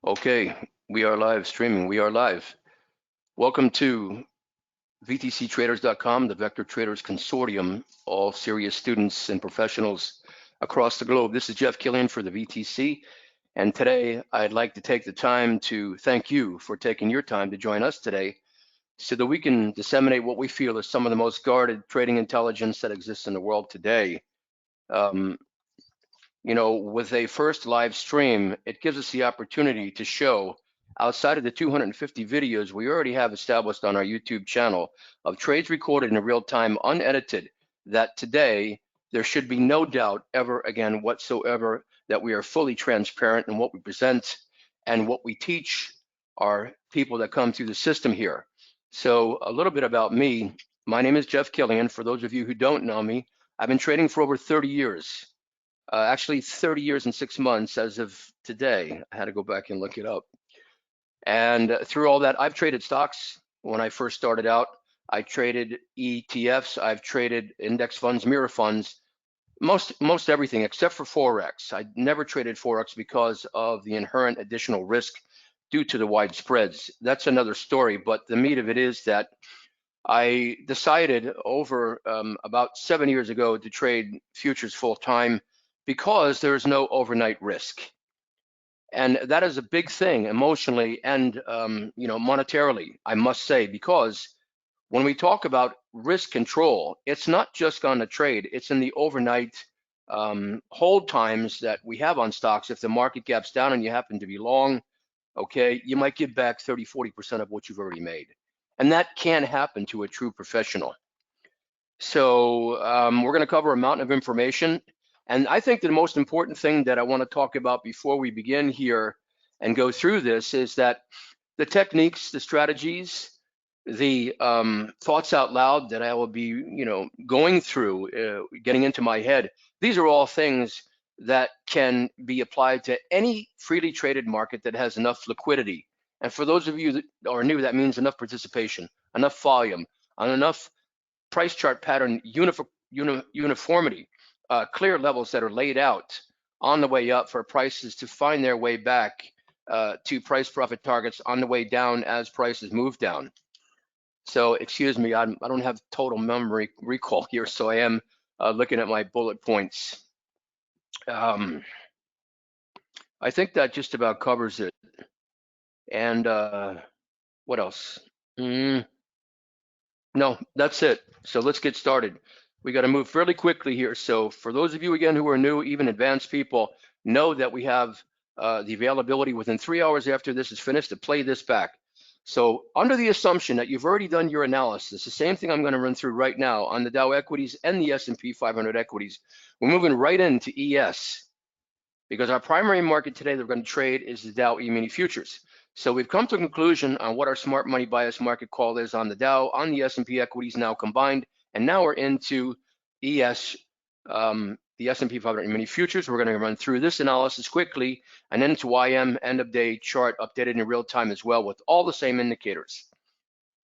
Okay, we are live streaming. We are live. Welcome to VTCtraders.com, the Vector Traders Consortium, all serious students and professionals across the globe. This is Jeff Killian for the VTC, and today I'd like to take the time to thank you for taking your time to join us today so that we can disseminate what we feel is some of the most guarded trading intelligence that exists in the world today. With a first live stream, it gives us the opportunity to show outside of the 250 videos we already have established on our YouTube channel of trades recorded in real time, unedited, that today there should be no doubt ever again whatsoever that we are fully transparent in what we present and what we teach our people that come through the system here. So a little bit about me. My name is Jeff Killian. For those of you who don't know me, I've been trading for over 30 years. Actually 30 years and 6 months as of today. I had to go back and look it up. And through all that, I've traded stocks. When I first started out, I traded ETFs, I've traded index funds, mirror funds, most everything except for Forex. I never traded Forex because of the inherent additional risk due to the wide spreads. That's another story, but the meat of it is that I decided over about 7 years ago to trade futures full time because there's no overnight risk. And that is a big thing emotionally and monetarily, I must say, because when we talk about risk control, it's not just on the trade, it's in the overnight hold times that we have on stocks. If the market gaps down and you happen to be long, okay, you might give back 30–40% of what you've already made. And that can happen to a true professional. So we're going to cover a mountain of information. And I think the most important thing that I want to talk about before we begin here and go through this is that the techniques, the strategies, the thoughts out loud that I will be, going through, getting into my head, these are all things that can be applied to any freely traded market that has enough liquidity. And for those of you that are new, that means enough participation, enough volume, and enough price chart pattern uniformity, clear levels that are laid out on the way up for prices to find their way back to price profit targets on the way down as prices move down. So excuse me, I don't have total memory recall here, so I am looking at my bullet points. I think that just about covers it. And what else? No, that's it. So let's get started. We got to move fairly quickly here. So for those of you, again, who are new, even advanced people, know that we have the availability within 3 hours after this is finished to play this back. So under the assumption that you've already done your analysis, the same thing I'm going to run through right now on the Dow equities and the S&P 500 equities, we're moving right into ES because our primary market today that we're going to trade is the Dow E-mini futures. So we've come to a conclusion on what our smart money bias market call is on the Dow, on the S&P equities now combined, and now we're into ES, the S&P 500 mini futures. We're going to run through this analysis quickly, and then to YM end of day chart updated in real time as well with all the same indicators.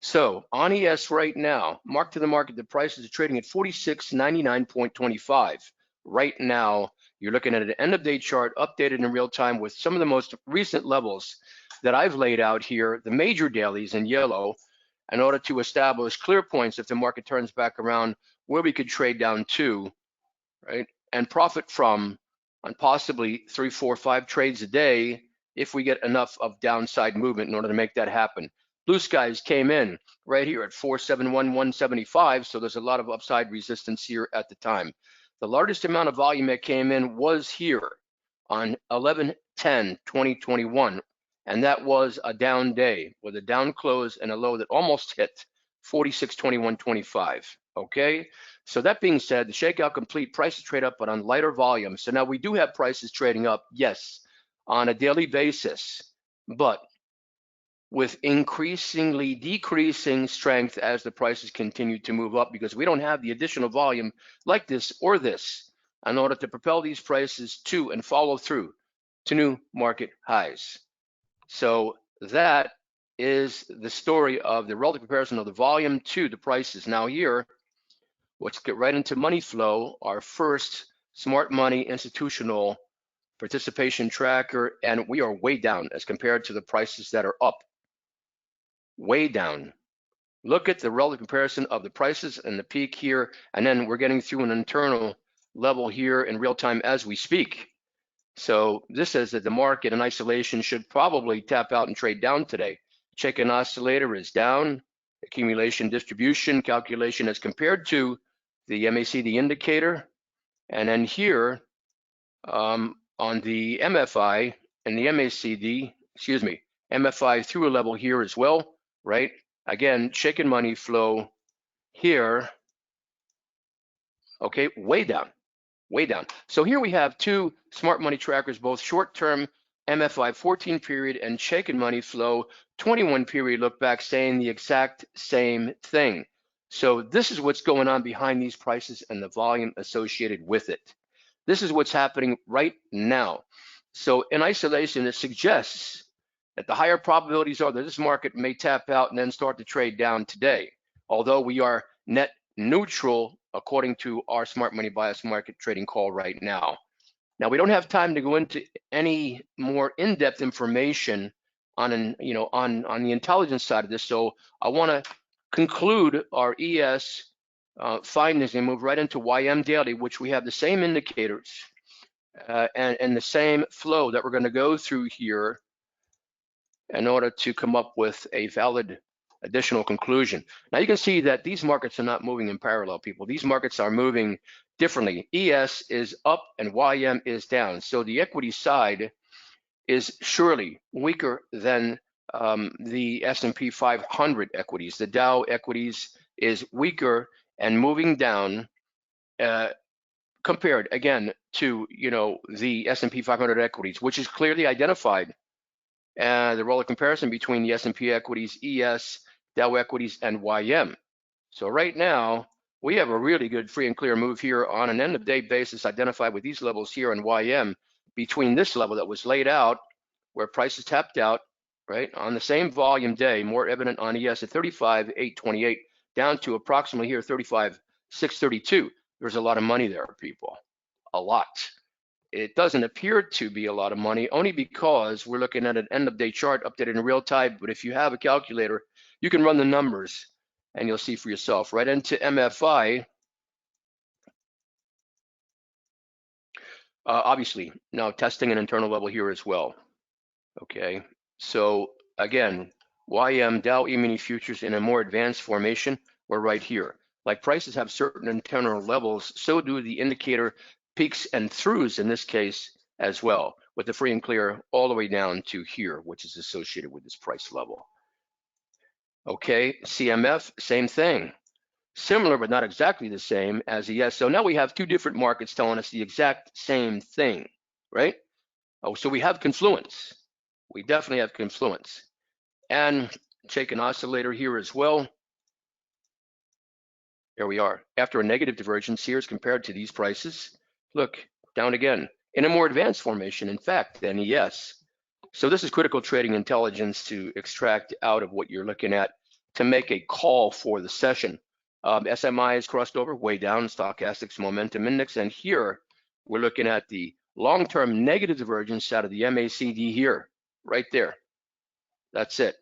So on ES right now, mark to the market, the prices are trading at 46.99.25. Right now, you're looking at an end of day chart updated in real time with some of the most recent levels that I've laid out here, the major dailies in yellow, in order to establish clear points if the market turns back around where we could trade down to, right, and profit from on possibly 3, 4, 5 trades a day if we get enough of downside movement in order to make that happen. Blue skies came in right here at 471.175, so there's a lot of upside resistance here at the time. The largest amount of volume that came in was here on 11/10/2021, and that was a down day with a down close and a low that almost hit 46.21.25. Okay, so that being said, the shakeout complete, prices trade up, but on lighter volume. So now we do have prices trading up, yes, on a daily basis, but with increasingly decreasing strength as the prices continue to move up because we don't have the additional volume like this or this in order to propel these prices to and follow through to new market highs. So that is the story of the relative comparison of the volume to the prices. Now here, let's get right into money flow, our first smart money institutional participation tracker, and we are way down as compared to the prices that are up. Way down. Look at the relative comparison of the prices and the peak here, and then we're getting through an internal level here in real time as we speak. So this says that the market in isolation should probably tap out and trade down today. Chicken oscillator is down. Accumulation distribution calculation as compared to the MACD indicator. And then here on the MFI and the MACD, excuse me, MFI through a level here as well, right? Again, chicken money flow here, okay, way down. Way down. So here we have two smart money trackers, both short-term MFI 14 period and chicken money flow 21 period look back saying the exact same thing. So this is what's going on behind these prices and the volume associated with it. This is what's happening right now. So in isolation, it suggests that the higher probabilities are that this market may tap out and then start to trade down today. Although we are net neutral according to our smart money bias market trading call right now. Now we don't have time to go into any more in-depth information on on the intelligence side of this. So I want to conclude our ES findings and move right into YM daily, which we have the same indicators and the same flow that we're going to go through here in order to come up with a valid additional conclusion. Now you can see that these markets are not moving in parallel, people. These markets are moving differently. ES is up and YM is down. So the equity side is surely weaker than the S&P 500 equities. The Dow equities is weaker and moving down compared again to the S&P 500 equities, which is clearly identified. The relative comparison between the S&P equities, ES, Dow equities, and YM. So right now, we have a really good free and clear move here on an end-of-day basis identified with these levels here in YM between this level that was laid out where prices tapped out, right, on the same volume day, more evident on ES at 35,828 down to approximately here 35,632. There's a lot of money there, people, a lot. It doesn't appear to be a lot of money only because we're looking at an end-of-day chart updated in real time. But if you have a calculator, you can run the numbers and you'll see for yourself. Right into MFI, obviously, now testing an internal level here as well. Okay, so again, YM Dow E-mini futures in a more advanced formation, we're right here. Like prices have certain internal levels, so do the indicator peaks and throughs in this case as well, with the free and clear all the way down to here, which is associated with this price level. Okay, CMF, same thing. Similar, but not exactly the same as ES. So now we have two different markets telling us the exact same thing, right? Oh, so we have confluence. We definitely have confluence. And take an oscillator here as well. There we are. After a negative divergence here as compared to these prices, look, down again in a more advanced formation, in fact, than ES. So this is critical trading intelligence to extract out of what you're looking at to make a call for the session. SMI is crossed over way down, stochastics momentum index, and here we're looking at the long-term negative divergence out of the MACD here, right there. That's it.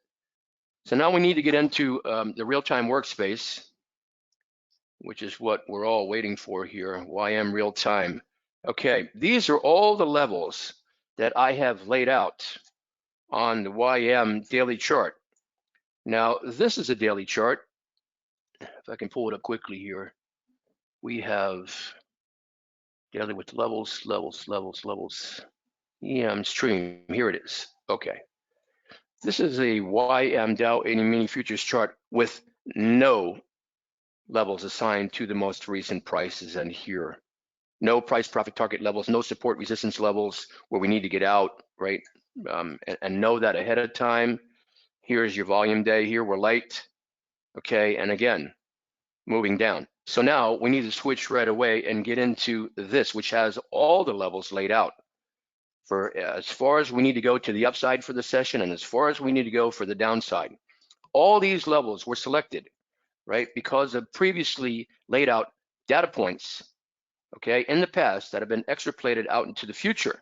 So now we need to get into the real-time workspace, which is what we're all waiting for here, YM real time. Okay, these are all the levels that I have laid out on the YM daily chart. Now, this is a daily chart. If I can pull it up quickly here, we have daily with levels. EM stream, here it is. Okay. This is a YM Dow 80 mini futures chart with no levels assigned to the most recent prices, and here no price profit target levels, no support resistance levels where we need to get out, right? And know that ahead of time. Here's your volume day. Here we're light, okay, and again moving down. So now we need to switch right away and get into this, which has all the levels laid out for as far as we need to go to the upside for the session and as far as we need to go for the downside. All these levels were selected, right, because of previously laid out data points, okay, in the past that have been extrapolated out into the future.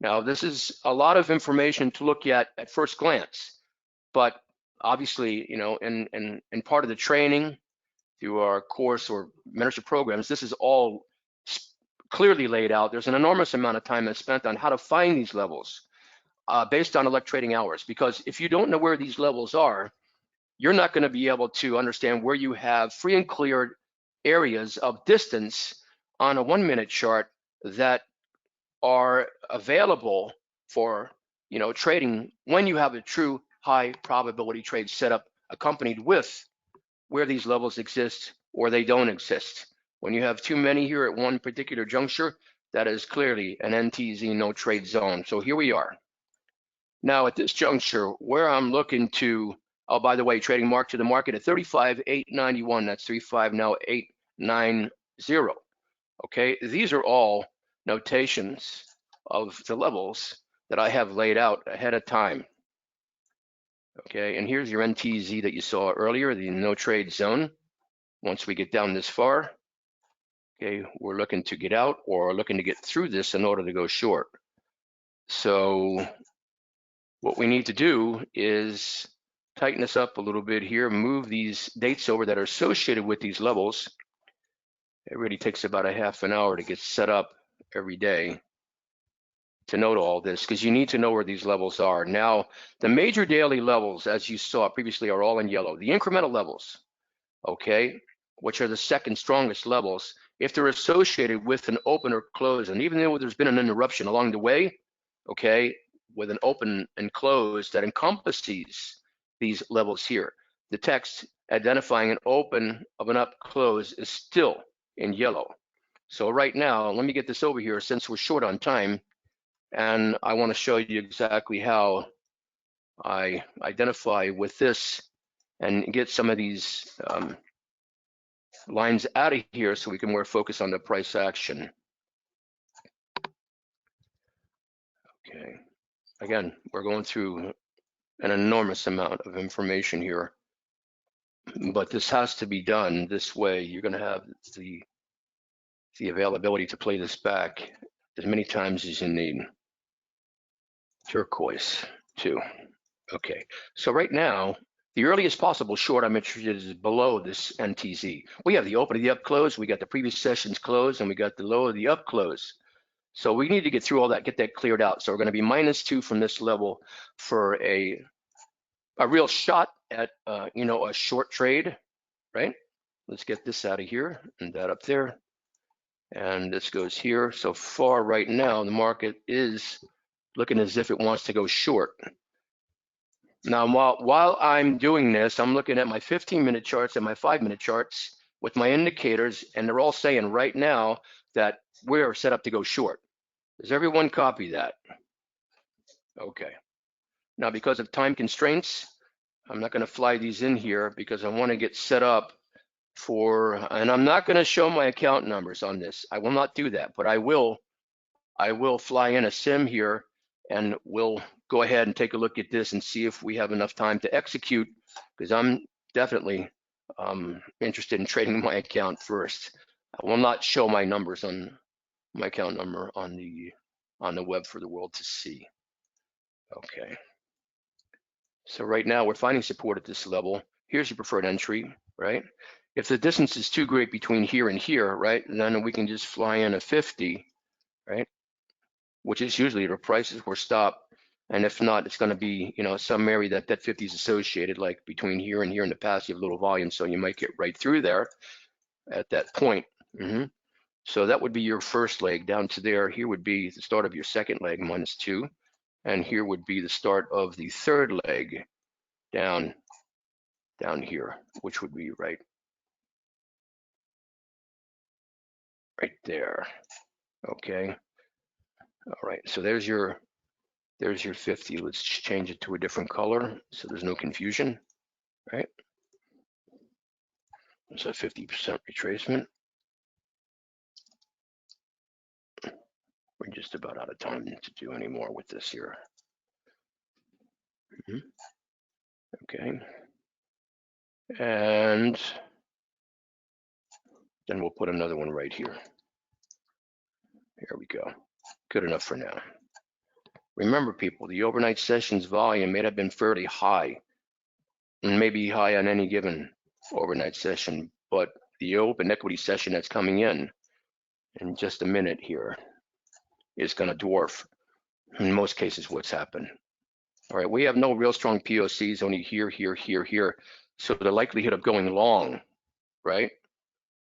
Now, this is a lot of information to look at first glance, but obviously, you know, in part of the training through our course or mentorship programs, this is all clearly laid out. There's an enormous amount of time that's spent on how to find these levels based on elect trading hours, because if you don't know where these levels are, you're not going to be able to understand where you have free and cleared areas of distance on a 1 minute chart that are available for, you know, trading when you have a true high probability trade set up accompanied with where these levels exist or they don't exist. When you have too many here at one particular juncture, that is clearly an NTZ no trade zone. So here we are. Now at this juncture, where I'm looking to, oh, by the way, trading mark to the market at 35,891. That's 35 now 890. Okay, these are all notations of the levels that I have laid out ahead of time. Okay, and here's your NTZ that you saw earlier, the no trade zone. Once we get down this far, okay, we're looking to get out or looking to get through this in order to go short. So what we need to do is tighten this up a little bit here, move these dates over that are associated with these levels. It really takes about a half an hour to get set up every day to note all this, because you need to know where these levels are. Now, the major daily levels, as you saw previously, are all in yellow. The incremental levels, okay, which are the second strongest levels, if they're associated with an open or close, and even though there's been an interruption along the way, okay, with an open and close that encompasses these levels here, the text identifying an open of an up close is still in yellow. So right now, let me get this over here since we're short on time, and I want to show you exactly how I identify with this and get some of these lines out of here so we can more focus on the price action. Okay, again, we're going through an enormous amount of information here, but this has to be done this way. You're going to have the availability to play this back as many times as you need. Turquoise too. Okay, so right now, the earliest possible short I'm interested in is below this NTZ. We have the open of the up close, we got the previous session's close, and we got the low of the up close. So we need to get through all that, get that cleared out. So we're going to be -2 from this level for a real shot at, you know, a short trade, right? Let's get this out of here and that up there. And this goes here. So far right now, the market is looking as if it wants to go short. Now, while I'm doing this, I'm looking at my 15-minute charts and my 5-minute charts with my indicators, and they're all saying right now that we're set up to go short. Does everyone copy that? Okay. Now, because of time constraints, I'm not going to fly these in here because I want to get set up for, and I'm not going to show my account numbers on this. I will not do that, but I will fly in a sim here, and we'll go ahead and take a look at this and see if we have enough time to execute, because I'm definitely interested in trading my account first. I will not show my numbers on my account number on the web for the world to see. Okay. So right now we're finding support at this level. Here's your preferred entry, right? If the distance is too great between here and here, right, then we can just fly in a 50, right? Which is usually the prices where stop. And if not, it's going to be, you know, some area that 50 is associated, like between here and here in the past, you have little volume, so you might get right through there at that point. So that would be your first leg down to there. Here would be the start of your second leg, -2. And here would be the start of the third leg down here, which would be right there. Okay. All right. So there's your 50. Let's change it to a different color so there's no confusion, right? It's a 50% retracement. We're just about out of time to do any more with this here. Okay. And then we'll put another one right here. Here we go. Good enough for now. Remember, people, the overnight sessions volume may have been fairly high, and maybe high on any given overnight session, but the open equity session that's coming in just a minute here is going to dwarf, in most cases, what's happened. All right, we have no real strong POCs, only here, here, here, here. So the likelihood of going long, right,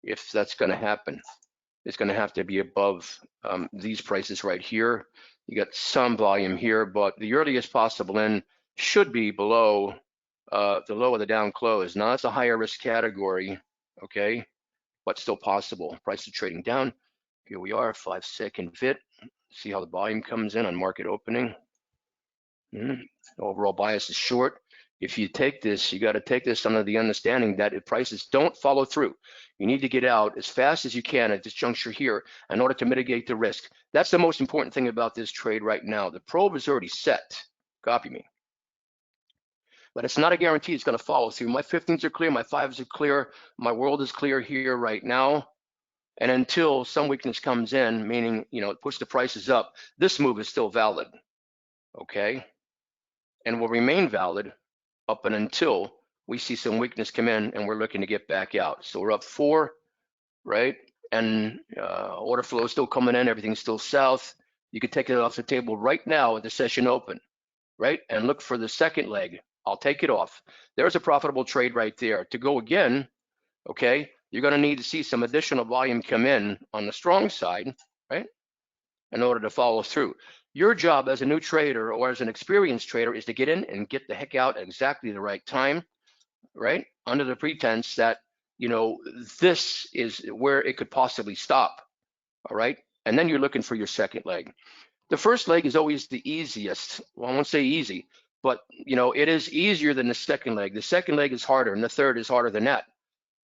if that's going to happen, is going to have to be above these prices right here. You got some volume here, but the earliest possible in should be below the low of the down close. Now it's a higher risk category, okay, but still possible. Price is trading down. Here we are, 5-second VIT. See how the volume comes in on market opening. Overall bias is short. If you take this, you got to take this under the understanding that if prices don't follow through, you need to get out as fast as you can at this juncture here in order to mitigate the risk. That's the most important thing about this trade right now. The probe is already set. Copy me. But it's not a guarantee it's going to follow through. My 15s are clear, my 5s are clear, my world is clear here right now. And until some weakness comes in, meaning, it puts the prices up, this move is still valid, okay? And will remain valid up and until we see some weakness come in and we're looking to get back out. So we're up 4, right? And order flow is still coming in, everything's still south. You could take it off the table right now at the session open, right? And look for the second leg. I'll take it off. There's a profitable trade right there. To go again, okay, you're going to need to see some additional volume come in on the strong side, right, in order to follow through. Your job as a new trader or as an experienced trader is to get in and get the heck out at exactly the right time, right, under the pretense that, this is where it could possibly stop, all right? And then you're looking for your second leg. The first leg is always the easiest. Well, I won't say easy, but, it is easier than the second leg. The second leg is harder, and the third is harder than that.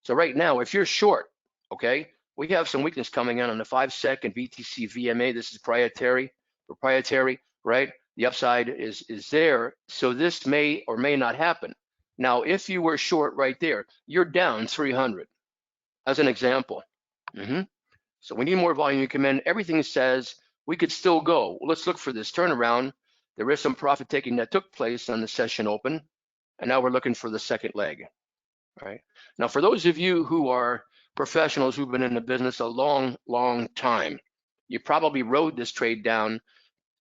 So right now, if you're short, okay, we have some weakness coming in on the 5-second BTC VMA. This is proprietary, right? The upside is there. So this may or may not happen. Now, if you were short right there, you're down 300 as an example. So we need more volume to come in. Everything says we could still go. Well, let's look for this turnaround. There is some profit taking that took place on the session open. And now we're looking for the second leg. All right. Now, for those of you who are professionals who've been in the business a long, long time, you probably rode this trade down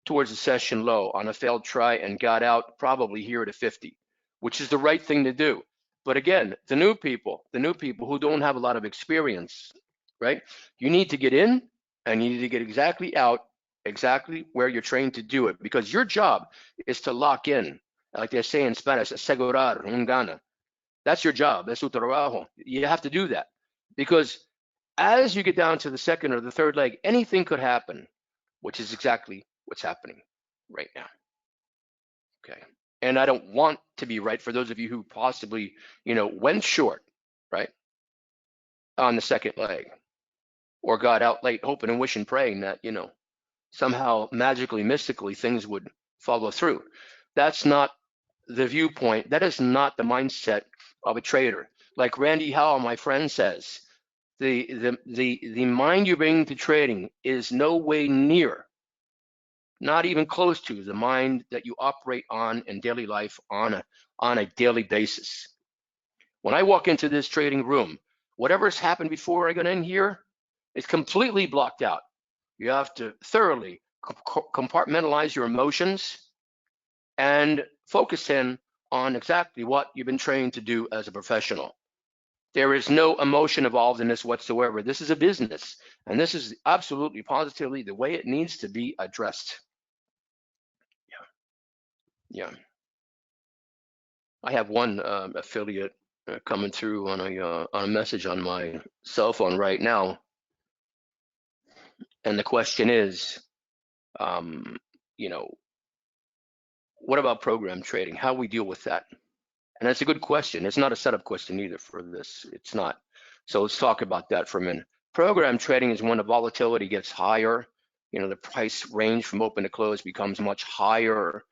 towards the session low on a failed try and got out probably here at a 50, which is the right thing to do. But again, the new people who don't have a lot of experience, right? You need to get in and you need to get exactly out, exactly where you're trained to do it, because your job is to lock in, like they say in Spanish, asegurar un gana. That's your job. That's tu trabajo. You have to do that, because as you get down to the second or the third leg, anything could happen, which is exactly what's happening right now. Okay. And I don't want to be right for those of you who possibly, went short, right, on the second leg, or got out late hoping and wishing, praying that, somehow magically, mystically, things would follow through. That's not the viewpoint. That is not the mindset of a trader. Like Randy Howell, my friend, says, the mind you bring to trading is no way near, not even close to, the mind that you operate on in daily life on a daily basis. When I walk into this trading room, whatever's happened before I got in here is completely blocked out. You have to thoroughly compartmentalize your emotions and focus in on exactly what you've been trained to do as a professional. There is no emotion involved in this whatsoever. This is a business, and this is absolutely positively the way it needs to be addressed. Yeah. I have one affiliate coming through on a message on my cell phone right now, and the question is, what about program trading? How we deal with that? And that's a good question. It's not a setup question either for this. It's not. So let's talk about that for a minute. Program trading is when the volatility gets higher. The price range from open to close becomes much higher.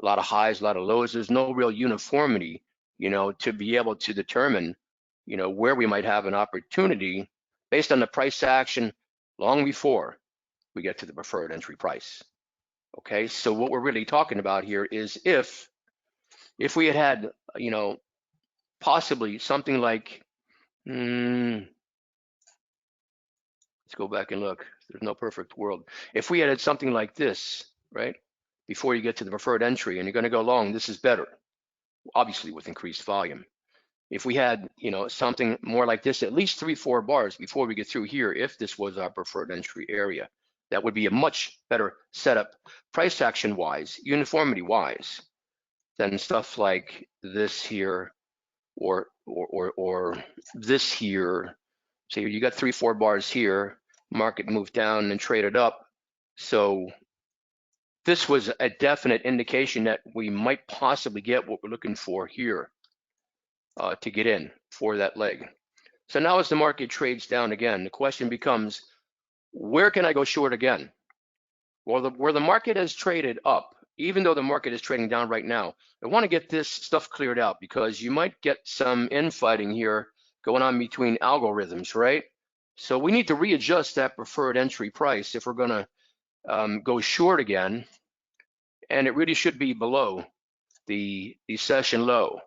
A lot of highs, a lot of lows. There's no real uniformity, to be able to determine, where we might have an opportunity based on the price action long before we get to the preferred entry price. Okay, so what we're really talking about here is if we had, you know, possibly something like, let's go back and look. There's no perfect world. If we had something like this, right, before you get to the preferred entry and you're going to go long, this is better, obviously with increased volume. If we had, you know, something more like this, at least 3-4 bars before we get through here, if this was our preferred entry area, that would be a much better setup, price action wise, uniformity wise, than stuff like this here or this here. So you got 3-4 bars here, market moved down and traded up. So this was a definite indication that we might possibly get what we're looking for here to get in for that leg. So now as the market trades down again, the question becomes, where can I go short again? Well, where the market has traded up, even though the market is trading down right now, I want to get this stuff cleared out because you might get some infighting here going on between algorithms, right? So we need to readjust that preferred entry price if we're going to go short again, and it really should be below the session low,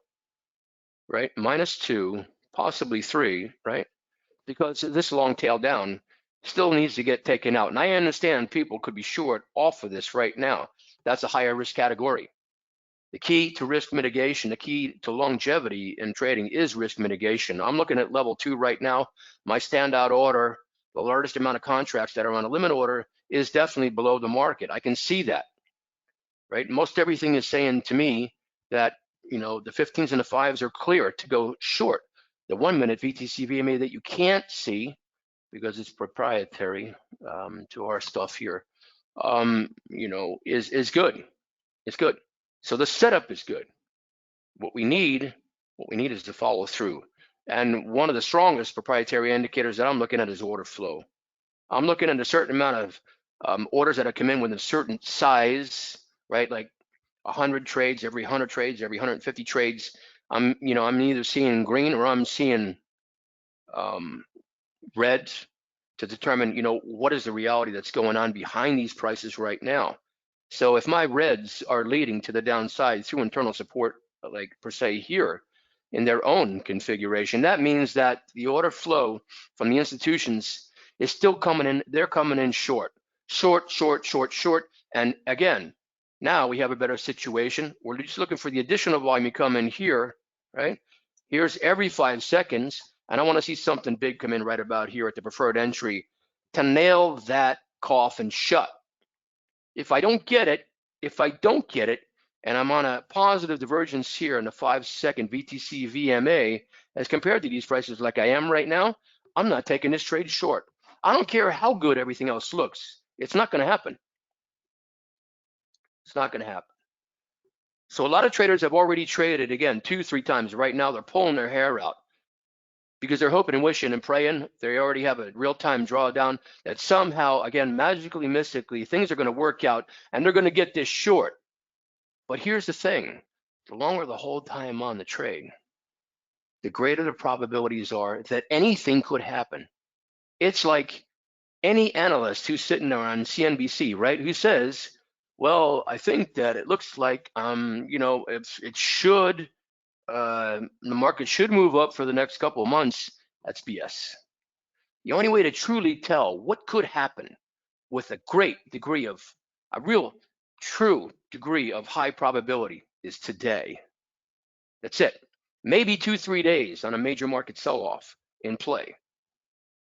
right? -2, possibly 3, right? Because this long tail down still needs to get taken out. And I understand people could be short off of this right now. That's a higher risk category. The key to risk mitigation, the key to longevity in trading is risk mitigation. I'm looking at level 2 right now. My standout order, the largest amount of contracts that are on a limit order, is definitely below the market. I can see that, right? Most everything is saying to me that, you know, the 15s and the 5s are clear to go short. The 1 minute VTC VMA that you can't see because it's proprietary to our stuff here, you know, is good. It's good. So the setup is good. What we need is to follow through. And one of the strongest proprietary indicators that I'm looking at is order flow. I'm looking at a certain amount of orders that have come in with a certain size, right? Like 100 trades, every 100 trades, every 150 trades. I'm either seeing green or I'm seeing red to determine, you know, what is the reality that's going on behind these prices right now. So if my reds are leading to the downside through internal support, like per se here in their own configuration, that means that the order flow from the institutions is still coming in. They're coming in short, short, short, short, short. And again, now we have a better situation. We're just looking for the additional volume to come in here, right? Here's every 5 seconds. And I want to see something big come in right about here at the preferred entry to nail that coffin shut. If I don't get it, and I'm on a positive divergence here in the 5-second VTC VMA as compared to these prices like I am right now, I'm not taking this trade short. I don't care how good everything else looks. It's not going to happen. It's not going to happen. So a lot of traders have already traded, again, 2-3 times. Right now, they're pulling their hair out because they're hoping and wishing and praying. They already have a real-time drawdown that somehow, again, magically, mystically, things are going to work out and they're going to get this short. But here's the thing, the longer the hold time on the trade, the greater the probabilities are that anything could happen. It's like any analyst who's sitting there on CNBC, right, who says, well, I think that it looks like, you know, it should, the market should move up for the next couple of months. That's BS. The only way to truly tell what could happen with a great degree of, a real true degree of high probability is today. That's it. Maybe 2-3 days on a major market sell-off in play.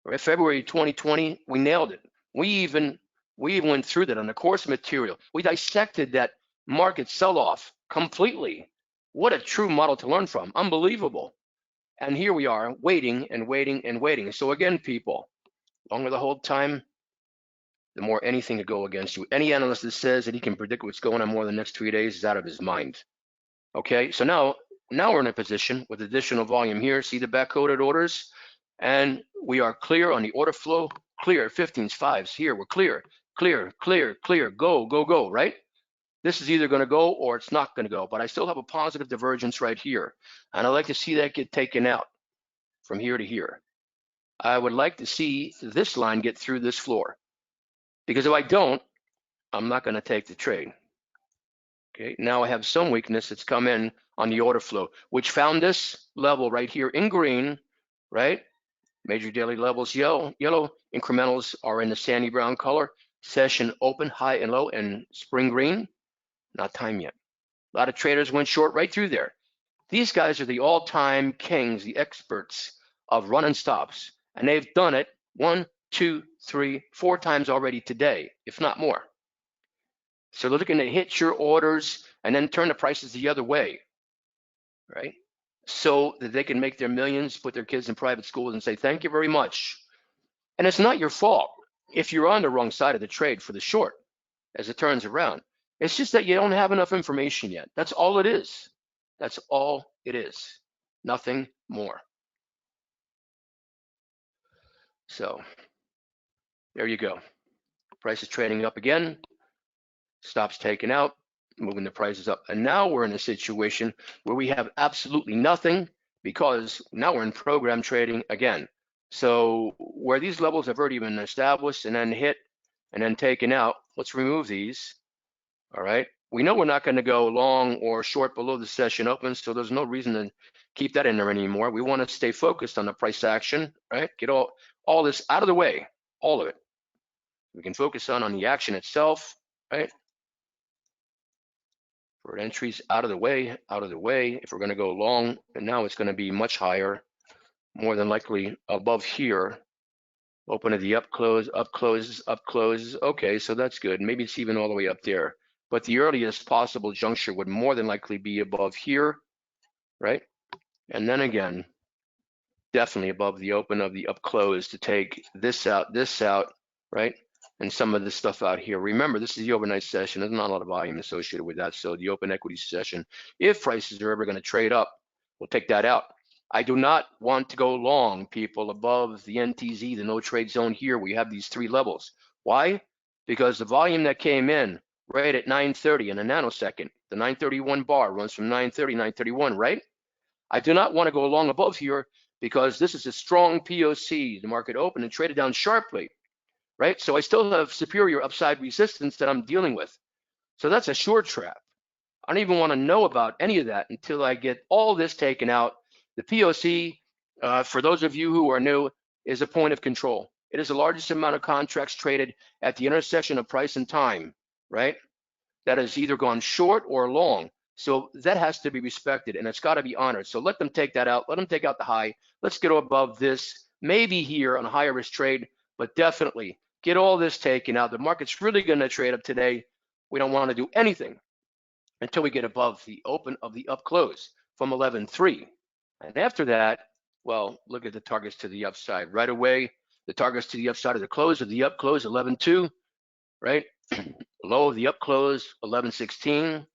Right? February 2020, we nailed it. We even went through that on the course material. We dissected that market sell-off completely. What a true model to learn from. Unbelievable. And here we are waiting and waiting and waiting. So again, people, longer the hold time, the more anything could go against you. Any analyst that says that he can predict what's going on more than the next 3 days is out of his mind. Okay, so now we're in a position with additional volume here. See the back-coded orders? And we are clear on the order flow, clear, 15s, 5s. Here, we're clear, clear, clear, clear, go, go, go, right? This is either going to go or it's not going to go, but I still have a positive divergence right here. And I'd like to see that get taken out from here to here. I would like to see this line get through this floor. Because if I don't, I'm not going to take the trade. Okay, now I have some weakness that's come in on the order flow, which found this level right here in green, right? Major daily levels yellow. Incrementals are in the sandy brown color. Session open, high and low, and spring green. Not time yet. A lot of traders went short right through there. These guys are the all-time kings, the experts of run and stops, and they've done it 1, 2, 3, 4 times already today, if not more. So they're looking to hit your orders and then turn the prices the other way, right? So that they can make their millions, put their kids in private schools and say, thank you very much. And it's not your fault if you're on the wrong side of the trade for the short as it turns around. It's just that you don't have enough information yet. That's all it is. That's all it is. Nothing more. So there you go. Price is trading up again. Stops taken out, moving the prices up. And now we're in a situation where we have absolutely nothing because now we're in program trading again. So where these levels have already been established and then hit and then taken out, let's remove these. All right. We know we're not going to go long or short below the session open, so there's no reason to keep that in there anymore. We want to stay focused on the price action, right? Get all this out of the way, all of it. We can focus on the action itself, right? For entries out of the way, out of the way. If we're going to go long, and now it's going to be much higher, more than likely above here. Open at the up close, up closes, up closes. Okay, so that's good. Maybe it's even all the way up there. But the earliest possible juncture would more than likely be above here, right? And then again, definitely above the open of the up close to take this out, right? And some of this stuff out here. Remember, this is the overnight session. There's not a lot of volume associated with that. So the open equity session, if prices are ever going to trade up, we'll take that out. I do not want to go long, people, above the NTZ, the no trade zone here. We have these 3 levels. Why? Because the volume that came in right at 9:30 in a nanosecond, the 931 bar runs from 9:30, 931, right? I do not want to go long above here because this is a strong POC. The market opened and traded down sharply, right? So I still have superior upside resistance that I'm dealing with. So that's a short trap. I don't even want to know about any of that until I get all this taken out. The POC, for those of you who are new, is a point of control. It is the largest amount of contracts traded at the intersection of price and time, right? That has either gone short or long. So that has to be respected and it's got to be honored. So let them take that out. Let them take out the high. Let's get above this, maybe here on a higher risk trade, but definitely get all this taken out. The market's really going to trade up today. We don't want to do anything until we get above the open of the up close from 11.3. And after that, well, look at the targets to the upside right away. The targets to the upside of the close of the up close, 11.2, right? Low of the up close, 11.16.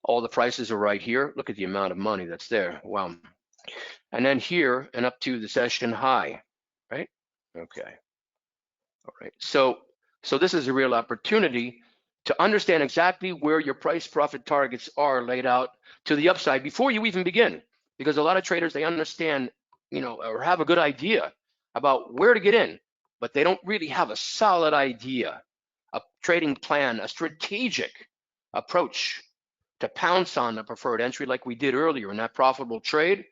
All the prices are right here. Look at the amount of money that's there. Wow. And then here and up to the session high, right? Okay. All right. So this is a real opportunity to understand exactly where your price profit targets are laid out to the upside before you even begin. Because a lot of traders, they understand, or have a good idea about where to get in, but they don't really have a solid idea, a trading plan, a strategic approach to pounce on the preferred entry like we did earlier in that profitable trade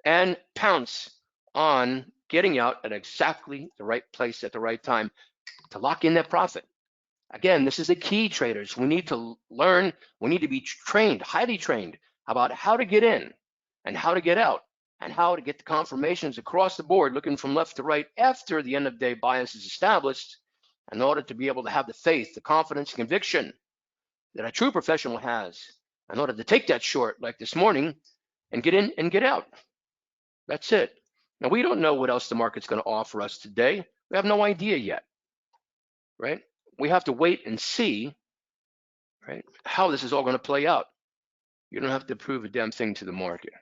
and pounce on getting out at exactly the right place at the right time to lock in that profit. Again, this is the key, traders. We need to learn, we need to be trained, highly trained about how to get in and how to get out and how to get the confirmations across the board, looking from left to right after the end of day bias is established in order to be able to have the faith, the confidence, conviction that a true professional has in order to take that short like this morning and get in and get out. That's it. Now, we don't know what else the market's going to offer us today. We have no idea yet, right? We have to wait and see, right, how this is all going to play out. You don't have to prove a damn thing to the market.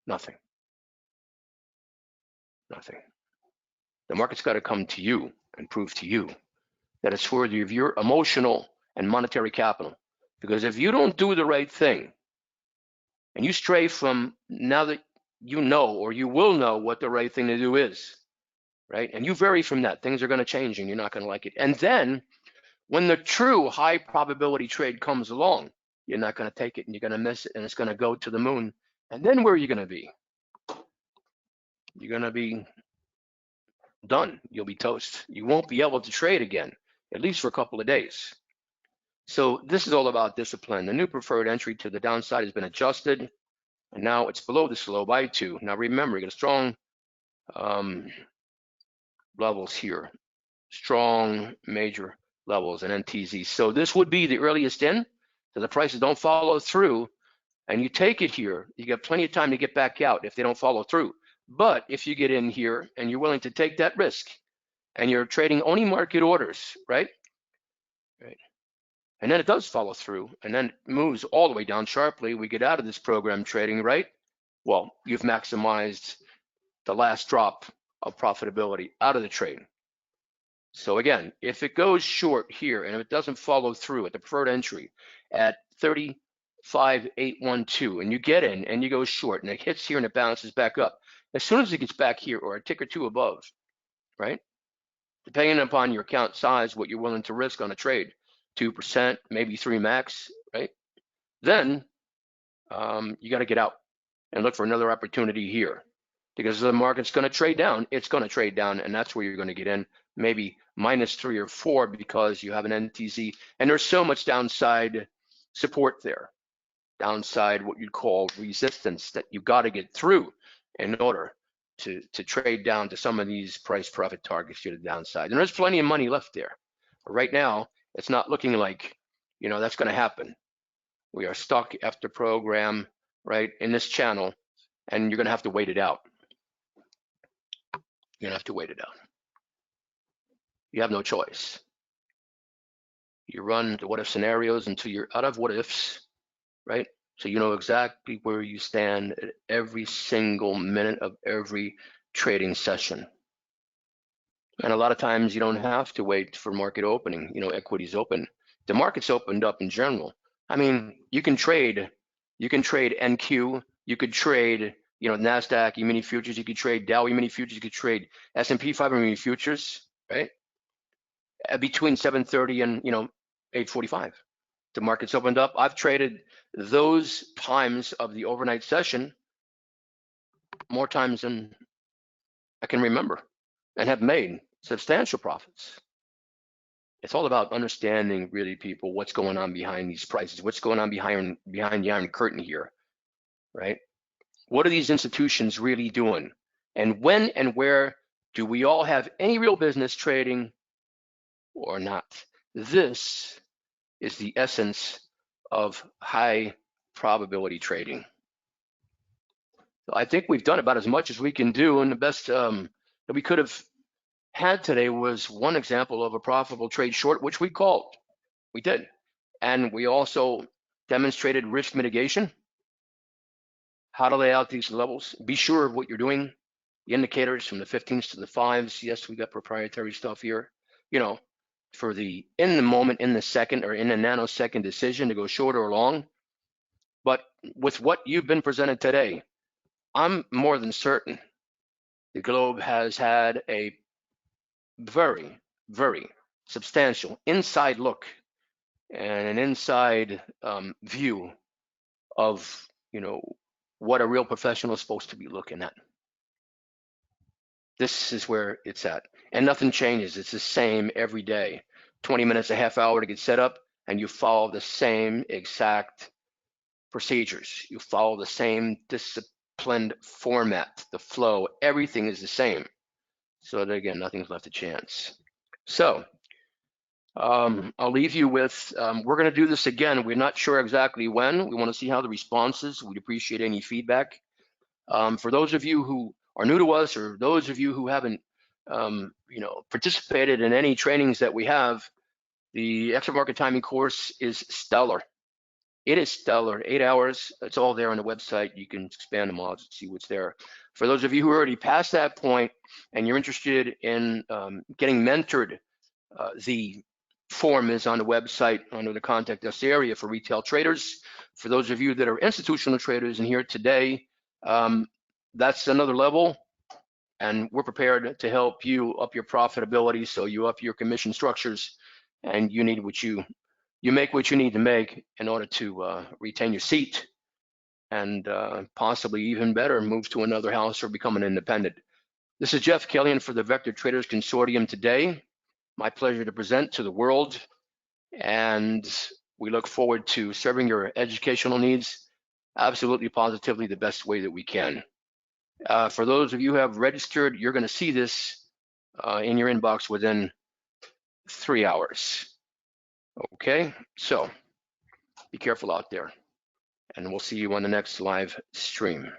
Nothing. Nothing. The market's got to come to you and prove to you that it's worthy of your emotional and monetary capital. Because if you don't do the right thing and you stray from now that you know or you will know what the right thing to do is, right? And you vary from that, things are going to change and you're not going to like it. And then When the true high probability trade comes along, you're not going to take it and you're going to miss it and it's going to go to the moon. And then where are you going to be? You're going to be done. You'll be toast. You won't be able to trade again, at least for a couple of days. So this is all about discipline. The new preferred entry to the downside has been adjusted, and now it's below the slow by 2. Now remember, you got a strong levels here, strong major levels and NTZ. So this would be the earliest in, so the prices don't follow through, and you take it here. You got plenty of time to get back out if they don't follow through. But if you get in here and you're willing to take that risk, and you're trading only market orders, right? Right. And then it does follow through, and then it moves all the way down sharply. We get out of this program trading, right? Well, you've maximized the last drop of profitability out of the trade. So again, if it goes short here and if it doesn't follow through at the preferred entry at 35,812, and you get in and you go short and it hits here and it bounces back up, as soon as it gets back here or a tick or two above, right? Depending upon your account size, what you're willing to risk on a trade, 2%, maybe 3 max, right? Then you got to get out and look for another opportunity here, because the market's going to trade down. It's going to trade down, and that's where you're going to get in, maybe -3 or 4, because you have an NTZ, and there's so much downside support there, downside what you'd call resistance that you got to get through in order to trade down to some of these price profit targets to the downside. And there's plenty of money left there. But right now, it's not looking like, you know, that's going to happen. We are stuck after program, right, in this channel, and you're going to have to wait it out. You're going to have to wait it out. You have no choice. You run the what if scenarios until you're out of what ifs, right? So you know exactly where you stand at every single minute of every trading session. And a lot of times you don't have to wait for market opening, you know, equities open. The market's opened up in general. I mean, you can trade NQ, you could trade, you know, NASDAQ E-mini futures, you could trade Dow E-mini futures, you could trade S&P 500 E-mini futures, right? Between 7:30 and, you know, 8:45. The market's opened up. I've traded those times of the overnight session more times than I can remember, and have made substantial profits. It's all about understanding, really, people, what's going on behind these prices, what's going on behind the Iron Curtain here, right? What are these institutions really doing? And when and where do we all have any real business trading or not? This is the essence of high probability trading. So I think we've done about as much as we can do, and the best that we could have had today was one example of a profitable trade short, which we called. We did. And we also demonstrated risk mitigation, how to lay out these levels, be sure of what you're doing, the indicators from the 15s to the 5s. Yes, we got proprietary stuff here, you know, for the in the moment, in the second, or in a nanosecond decision to go short or long. But with what you've been presented today, I'm more than certain the globe has had a very, very substantial inside look and an inside view of, you know, what a real professional is supposed to be looking at. This is where it's at, and nothing changes. It's the same every day. 20 minutes, a half hour to get set up, and you follow the same exact procedures. You follow the same disciplined format, the flow. Everything is the same. So that, again, nothing's left to chance. So I'll leave you with, we're going to do this again. We're not sure exactly when. We want to see how the response is. We'd appreciate any feedback. For those of you who are new to us, or those of you who haven't, you know, participated in any trainings that we have, the Expert Market Timing course is stellar. It is stellar. 8 hours. It's all there on the website. You can expand the mods and see what's there. For those of you who are already past that point and you're interested in getting mentored, the form is on the website under the contact us area for retail traders. For those of you that are institutional traders and here today, that's another level, and we're prepared to help you up your profitability, so you up your commission structures and you make what you need to make in order to retain your seat and possibly even better, move to another house or become an independent. This is Jeff Killian for the Vector Traders Consortium today. My pleasure to present to the world, and we look forward to serving your educational needs absolutely positively the best way that we can. For those of you who have registered, you're going to see this in your inbox within 3 hours. Okay, so be careful out there, and we'll see you on the next live stream.